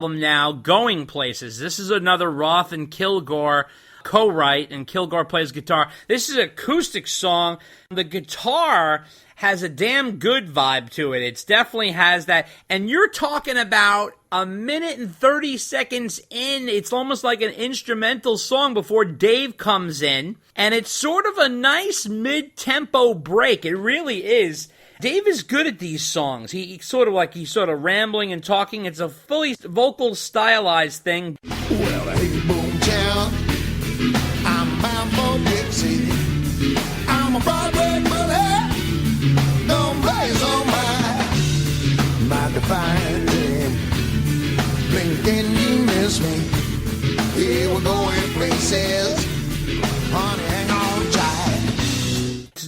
Now, Going Places. This is another Roth and Kilgore co-write, and Kilgore plays guitar. This is an acoustic song. The guitar has a damn good vibe to it. It definitely has that. And you're talking about a minute and 30 seconds in. It's almost like an instrumental song before Dave comes in. And it's sort of a nice mid-tempo break. It really is. Dave is good at these songs. He's sort of rambling and talking. It's a fully vocal stylized thing. Well, hey, boom town, I'm bound for Dixie. I'm a Broadway bully, don't blaze on my divine name. Blinking, you miss me. Here we're going places. Honey, hang on tight.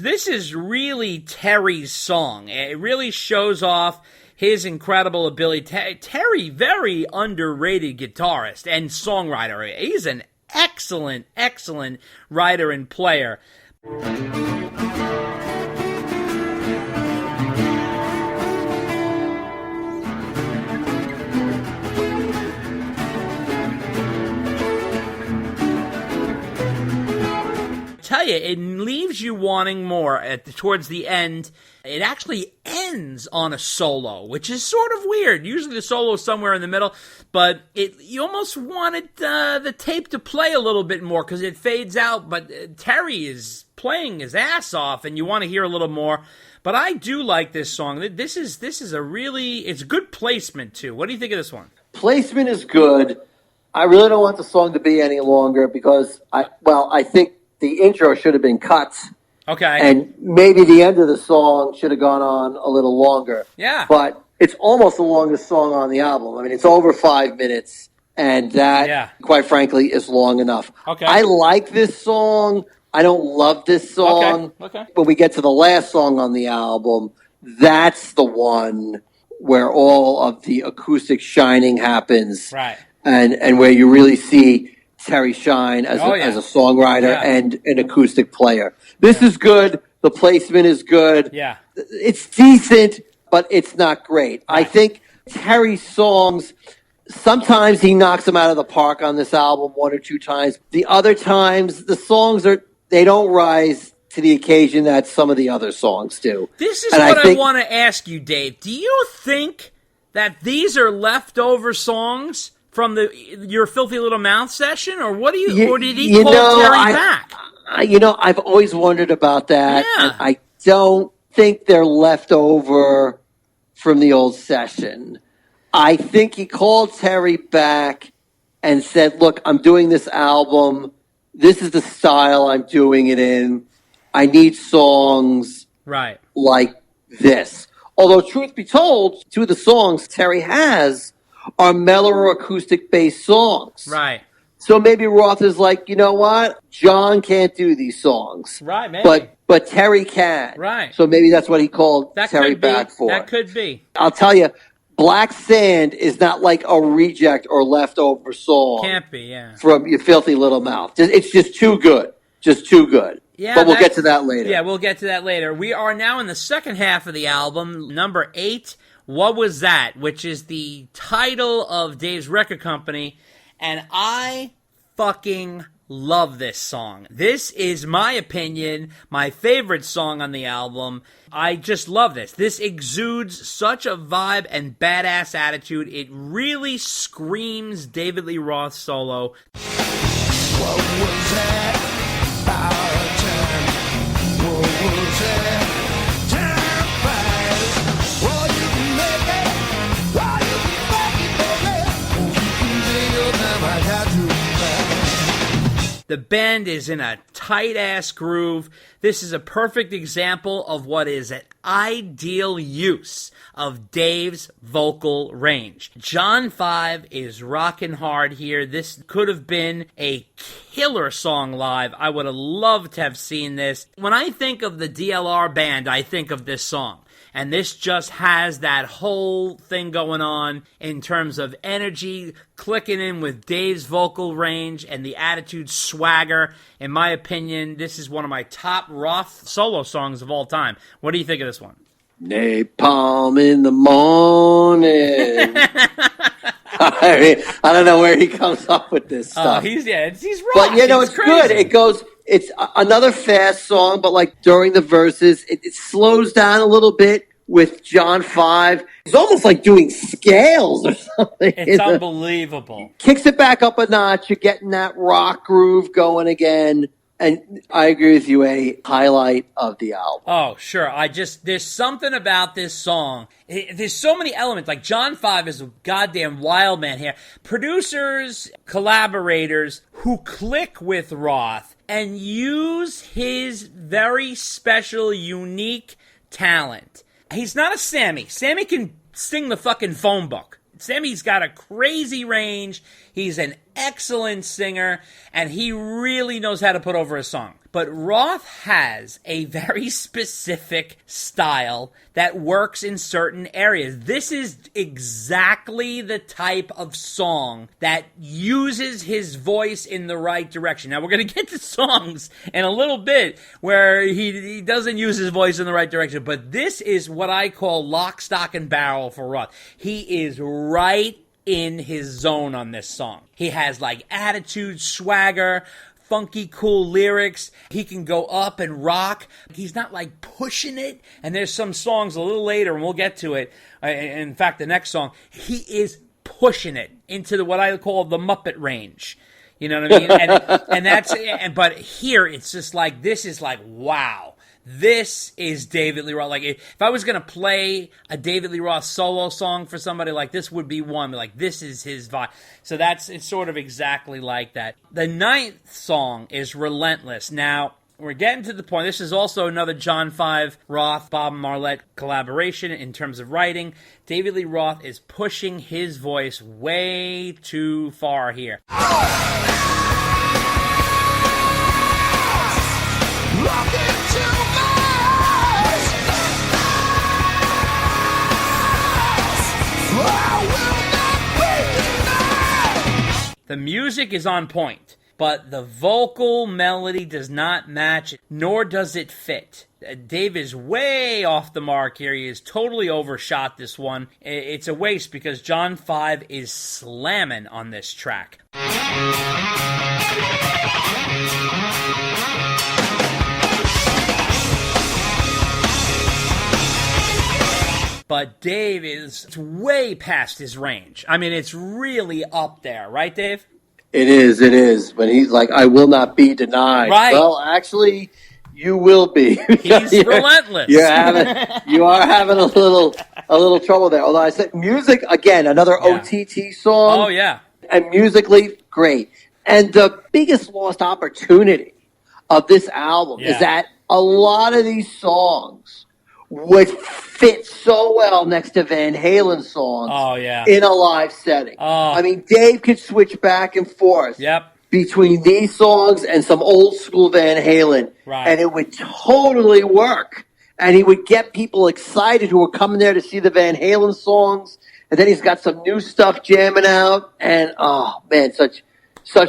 This is really Terry's song. It really shows off his incredible ability. Terry, very underrated guitarist and songwriter. He's an excellent, excellent writer and player. Tell you, it leaves you wanting more towards the end. It actually ends on a solo, which is sort of weird. Usually the solo is somewhere in the middle, but you almost wanted the tape to play a little bit more because it fades out, but Terry is playing his ass off, and you want to hear a little more. But I do like this song. This is it's good placement, too. What do you think of this one? Placement is good. I really don't want the song to be any longer because I think the intro should have been cut. Okay. And maybe the end of the song should have gone on a little longer. Yeah. But it's almost the longest song on the album. I mean, it's over 5 minutes, and that, quite frankly, is long enough. Okay. I like this song. I don't love this song. Okay. When we get to the last song on the album, that's the one where all of the acoustic shining happens. Right. And where you really see Terry shine as a songwriter and an acoustic player. This is good. The placement is good. Yeah. It's decent, but it's not great. Right. I think Terry's songs, sometimes he knocks them out of the park on this album 1 or 2 times. The other times, the songs they don't rise to the occasion that some of the other songs do. This is what I want to ask you, Dave. Do you think that these are leftover songs from your Filthy Little Mouth session, or what do or did he call Terry back? I've always wondered about that. Yeah. And I don't think they're left over from the old session. I think he called Terry back and said, look, I'm doing this album. This is the style I'm doing it in. I need songs like this. Although, truth be told, 2 of the songs Terry has are mellower acoustic-based songs. Right. So maybe Roth is like, you know what? John can't do these songs. Right, maybe. But Terry can. Right. So maybe that's what he called Terry back for. That could be. I'll tell you, Black Sand is not like a reject or leftover song. Can't be, yeah. From your Filthy Little Mouth. It's just too good. Just too good. Yeah, but we'll get to that later. Yeah, we'll get to that later. We are now in the second half of the album, number 8, What Was That?, which is the title of Dave's record company, and I fucking love this song. This is my opinion, my favorite song on the album. I just love this. This exudes such a vibe and badass attitude. It really screams David Lee Roth solo. What was that? Our time. What was that? Time flies. Well, you can make it. Well, you can make it, baby. You can take your time. I got to. The band is in a tight-ass groove. This is a perfect example of what is an ideal use of Dave's vocal range. John 5 is rocking hard here. This could have been a killer song live. I would have loved to have seen this. When I think of the DLR Band, I think of this song. And this just has that whole thing going on in terms of energy, clicking in with Dave's vocal range and the attitude swagger. In my opinion, this is one of my top Roth solo songs of all time. What do you think of this one? Napalm in the morning. I mean, I don't know where he comes up with this stuff. He's rock. But it's crazy. good. It goes. It's another fast song, but like during the verses, it slows down a little bit with John 5. It's almost like doing scales or something. It's unbelievable. Kicks it back up a notch. You're getting that rock groove going again. And I agree with you, a highlight of the album. Oh, sure. There's something about this song. There's so many elements. Like John 5 is a goddamn wild man here. Producers, collaborators who click with Roth and use his very special, unique talent. He's not a Sammy. Sammy can sing the fucking phone book. Sammy's got a crazy range. He's an excellent singer, and he really knows how to put over a song. But Roth has a very specific style that works in certain areas. This is exactly the type of song that uses his voice in the right direction. Now, we're going to get to songs in a little bit where he doesn't use his voice in the right direction, but this is what I call lock, stock, and barrel for Roth. He is right in his zone on this song. He has like attitude, swagger, funky, cool lyrics. He can go up and rock. He's not like pushing it. And there's some songs a little later, and we'll get to it. In fact, the next song, he is pushing it into what I call the Muppet range. You know what I mean? But here it's just like, this is like, wow. This is David Lee Roth. Like, if I was going to play a David Lee Roth solo song for somebody, like, this would be one. Like, this is his vibe. So it's sort of exactly like that. The 9th song is Relentless. Now, we're getting to the point. This is also another John 5 Roth, Bob Marlette collaboration in terms of writing. David Lee Roth is pushing his voice way too far here. The music is on point, but the vocal melody does not match, nor does it fit. Dave is way off the mark here. He has totally overshot this one. It's a waste because John 5 is slamming on this track. But Dave is way past his range. I mean, it's really up there. Right, Dave? It is. When he's like, I will not be denied. Right. Well, actually, you will be. He's relentless. You are having a little trouble there. Although I said music, again, another OTT song. Oh, yeah. And musically, great. And the biggest lost opportunity of this album is that a lot of these songs would fit so well next to Van Halen songs in a live setting. I mean, Dave could switch back and forth between these songs and some old school Van Halen, and it would totally work. And he would get people excited who were coming there to see the Van Halen songs, and then he's got some new stuff jamming out, and oh man, such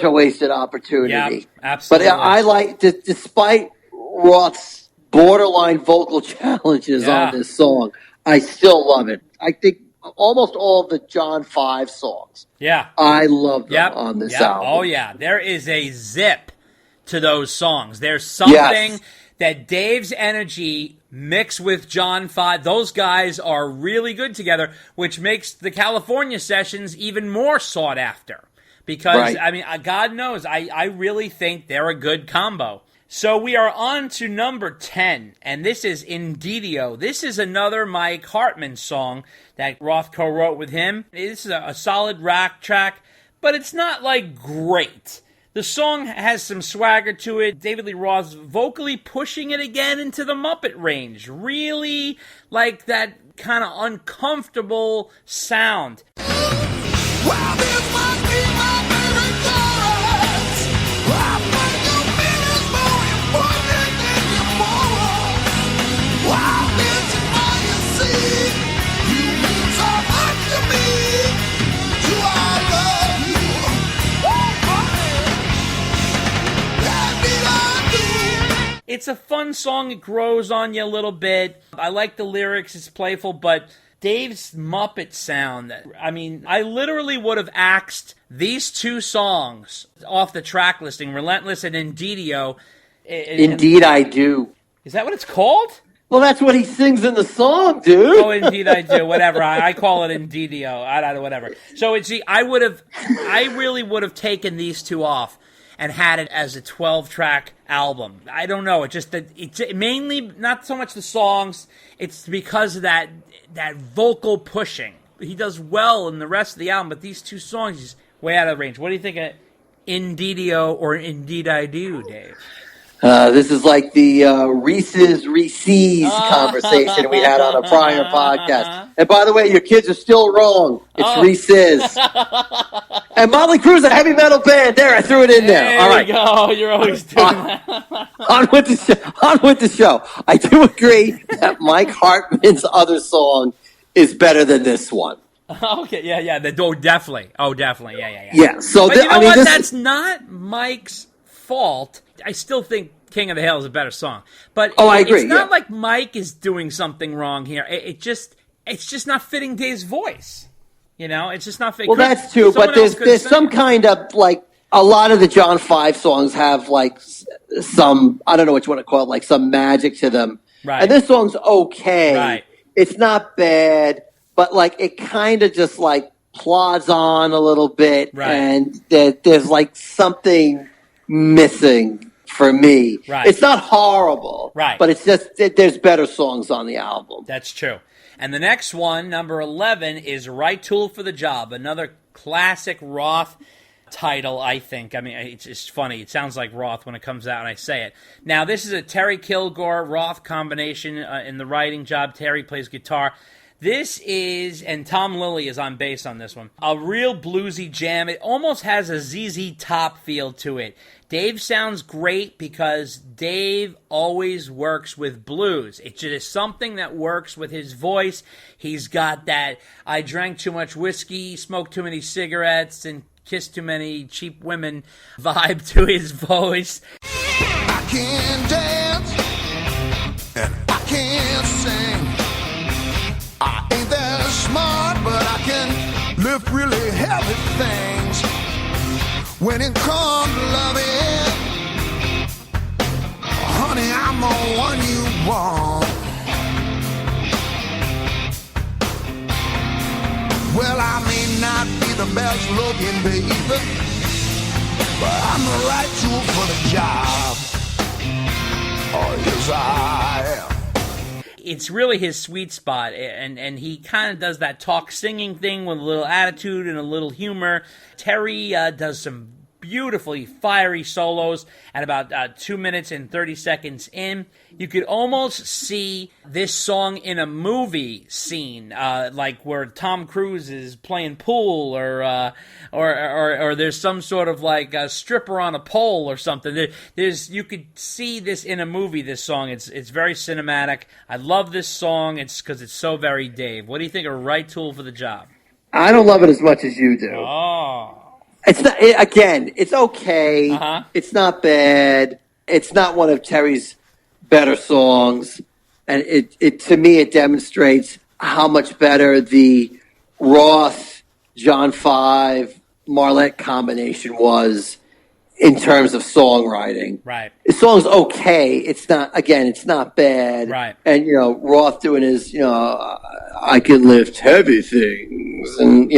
a wasted opportunity. Yeah, absolutely. But I like, despite Roth's borderline vocal challenges on this song, I still love it. I think almost all of the John 5 songs. Yeah. I love them on this album. Oh, yeah. There is a zip to those songs. There's something that Dave's energy mixed with John 5. Those guys are really good together, which makes the California sessions even more sought after. Because, I mean, God knows, I really think they're a good combo. So we are on to number 10, and this is Indidio. This is another Mike Hartman song that Roth co-wrote with him. This is a solid rock track, but it's not, like, great. The song has some swagger to it. David Lee Roth's vocally pushing it again into the Muppet range. Really, like, that kind of uncomfortable sound. Well, this must be my favorite chorus. I think you mean it's more important than tomorrow. Wow, this is all you see. You mean so much to me. Do I love you? That I do. It's a fun song. It grows on you a little bit. I like the lyrics. It's playful, but Dave's Muppet sound. I mean, I literally would have axed these two songs off the track listing, Relentless and Indidio. Indeed I do. Is that what it's called? Well, that's what he sings in the song, dude. Oh, indeed I do. Whatever. I call it Indidio. I don't know, whatever. So I really would have taken these two off and had it as a 12-track album. I don't know. It's mainly not so much the songs. It's because of that vocal pushing. He does well in the rest of the album, but these two songs, he's way out of range. What do you think of Indidio or Indeed I Do, Dave? This is like the Reese's conversation we had on a prior podcast. And by the way, your kids are still wrong. It's Reese's. And Motley Crue's a heavy metal band. There, I threw it in there. All right. There you go. You're always doing that. On with the show. I do agree that Mike Hartman's other song is better than this one. Okay, yeah. Definitely. Yeah. Yeah, so but you know what? That's not Mike's fault. I still think King of the Hill is a better song. But I agree. It's not like Mike is doing something wrong here. It's just not fitting Dave's voice. You know, it's just not fitting. Well, that's true, but there's some kind of, like, a lot of the John 5 songs have, like, some, I don't know what you want to call it, like some magic to them. Right. And this song's okay. Right. It's not bad, but, like, it kind of just, like, plods on a little bit. Right. And there's, like, something missing for me. Right. It's not horrible. Right. But it's just, there's better songs on the album. That's true. And the next one, number 11, is Right Tool for the Job, another classic Roth title, I think. I mean, it's just funny. It sounds like Roth when it comes out and I say it. Now, this is a Terry Kilgore-Roth combination in the writing job. Terry plays guitar. This is, and Tom Lilly is on bass on this one, a real bluesy jam. It almost has a ZZ Top feel to it. Dave sounds great because Dave always works with blues. It's just something that works with his voice. He's got that I drank too much whiskey, smoked too many cigarettes, and kissed too many cheap women vibe to his voice. I can't dance and I can't sing. I ain't that smart, but I can lift really heavy things. When it comes to loving, honey, I'm the one you want. Well, I may not be the best looking baby, but I'm the right tool for the job. Oh, yes, I am. It's really his sweet spot, and he kind of does that talk-singing thing with a little attitude and a little humor. Terry does some beautifully fiery solos at about 2 minutes and 30 seconds in. You could almost see this song in a movie scene, like where Tom Cruise is playing pool, or there's some sort of like a stripper on a pole or something. You could see this in a movie. This song, it's very cinematic. I love this song. It's because it's so very Dave. What do you think of Right Tool for the Job? I don't love it as much as you do. Oh. It's not, again, it's okay. Uh-huh. It's not bad. It's not one of Terry's better songs. And it to me, it demonstrates how much better the Roth, John 5, Marlette combination was in terms of songwriting. Right. The song's okay. It's not bad. Right. And, Roth doing his, I can lift heavy things and,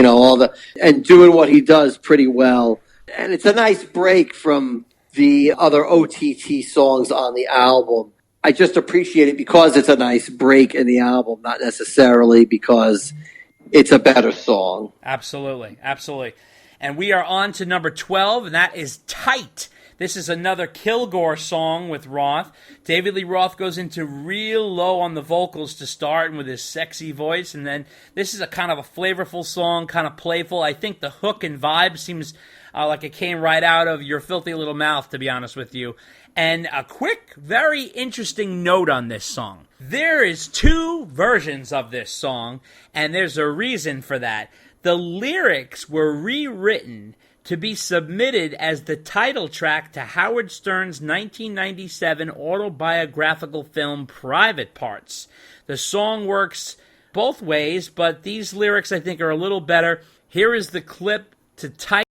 and doing what he does pretty well. And it's a nice break from the other OTT songs on the album. I just appreciate it because it's a nice break in the album, not necessarily because it's a better song. Absolutely. And we are on to number 12, and that is Tight. This is another Kilgore song with Roth. David Lee Roth goes into real low on the vocals to start and with his sexy voice, and then this is a kind of a flavorful song, kind of playful. I think the hook and vibe seems like it came right out of Your Filthy Little Mouth, to be honest with you. And a quick, very interesting note on this song. There is 2 versions of this song, and there's a reason for that. The lyrics were rewritten to be submitted as the title track to Howard Stern's 1997 autobiographical film Private Parts. The song works both ways, but these lyrics I think are a little better. Here is the clip to Tight